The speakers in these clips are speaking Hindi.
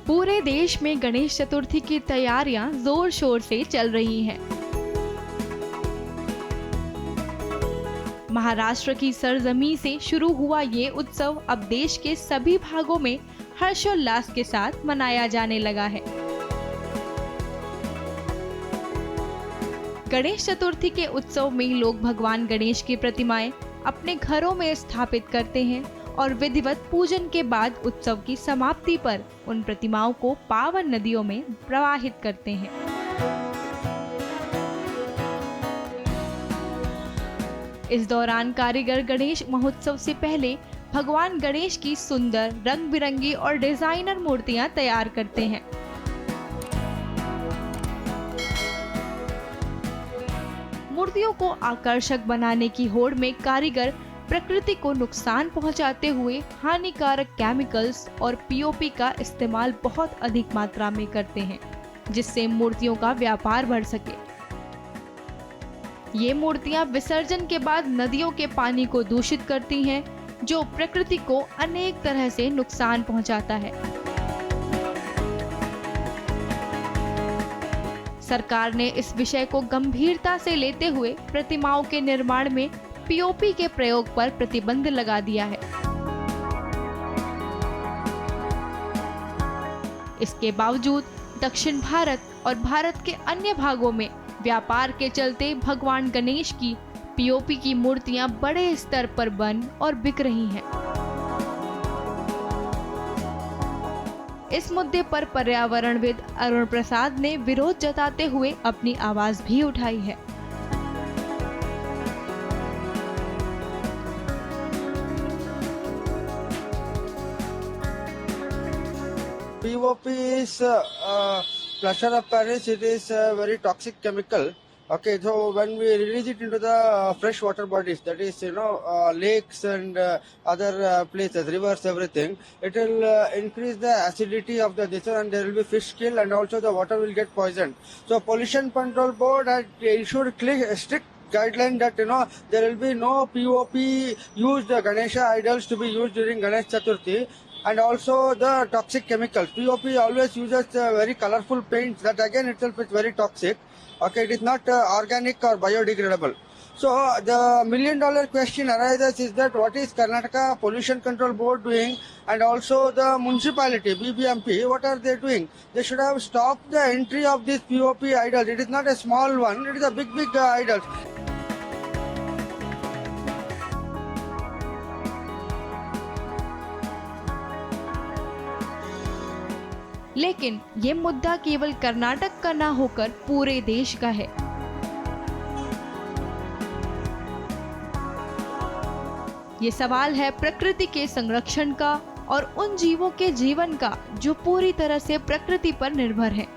पूरे देश में गणेश चतुर्थी की तैयारियां जोर शोर से चल रही हैं। महाराष्ट्र की सरजमी से शुरू हुआ ये उत्सव अब देश के सभी भागों में हर्षोल्लास के साथ मनाया जाने लगा है। गणेश चतुर्थी के उत्सव में लोग भगवान गणेश की प्रतिमाएं अपने घरों में स्थापित करते हैं और विधिवत पूजन के बाद उत्सव की समाप्ति पर उन प्रतिमाओं को पावन नदियों में प्रवाहित करते हैं। इस दौरान कारीगर गणेश महोत्सव से पहले भगवान गणेश की सुंदर रंग बिरंगी और डिजाइनर मूर्तियां तैयार करते हैं। मूर्तियों को आकर्षक बनाने की होड़ में कारीगर प्रकृति को नुकसान पहुंचाते हुए हानिकारक केमिकल्स और पीओपी का इस्तेमाल बहुत अधिक मात्रा में करते हैं, जिससे मूर्तियों का व्यापार बढ़ सके। ये मूर्तियां विसर्जन के बाद नदियों के पानी को दूषित करती हैं, जो प्रकृति को अनेक तरह से नुकसान पहुंचाता है। सरकार ने इस विषय को गंभीरता से लेते हुए प्रतिमाओं के निर्माण में पीओपी के प्रयोग पर प्रतिबंध लगा दिया है। इसके बावजूद दक्षिण भारत और भारत के अन्य भागों में व्यापार के चलते भगवान गणेश की पीओपी की मूर्तियां बड़े स्तर पर बन और बिक रही हैं। इस मुद्दे पर पर्यावरणविद अरुण प्रसाद ने विरोध जताते हुए अपनी आवाज भी उठाई है। POP is plaster of Paris. It is a very toxic chemical. Okay, so when we release it into the fresh water bodies, that is, lakes and other places, rivers, everything, it will increase the acidity of the nature, and there will be fish kill, and also the water will get poisoned. So Pollution Control Board had issued strict guideline that there will be no POP used Ganesha idols to be used during Ganesh Chaturthi. And also the toxic chemicals. POP always uses very colorful paints that again itself is very toxic. Okay, it is not organic or biodegradable. So the $1 million question arises is that what is Karnataka Pollution Control Board doing, and also the municipality, BBMP, what are they doing? They should have stopped the entry of these POP idols. It is not a small one, it is a big idols. लेकिन ये मुद्दा केवल कर्नाटक का न होकर पूरे देश का है। ये सवाल है प्रकृति के संरक्षण का और उन जीवों के जीवन का जो पूरी तरह से प्रकृति पर निर्भर हैं।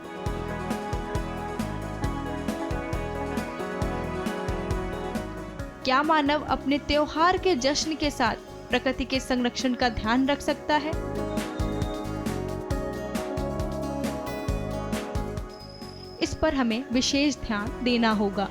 क्या मानव अपने त्योहार के जश्न के साथ प्रकृति के संरक्षण का ध्यान रख सकता है? इस पर हमें विशेष ध्यान देना होगा।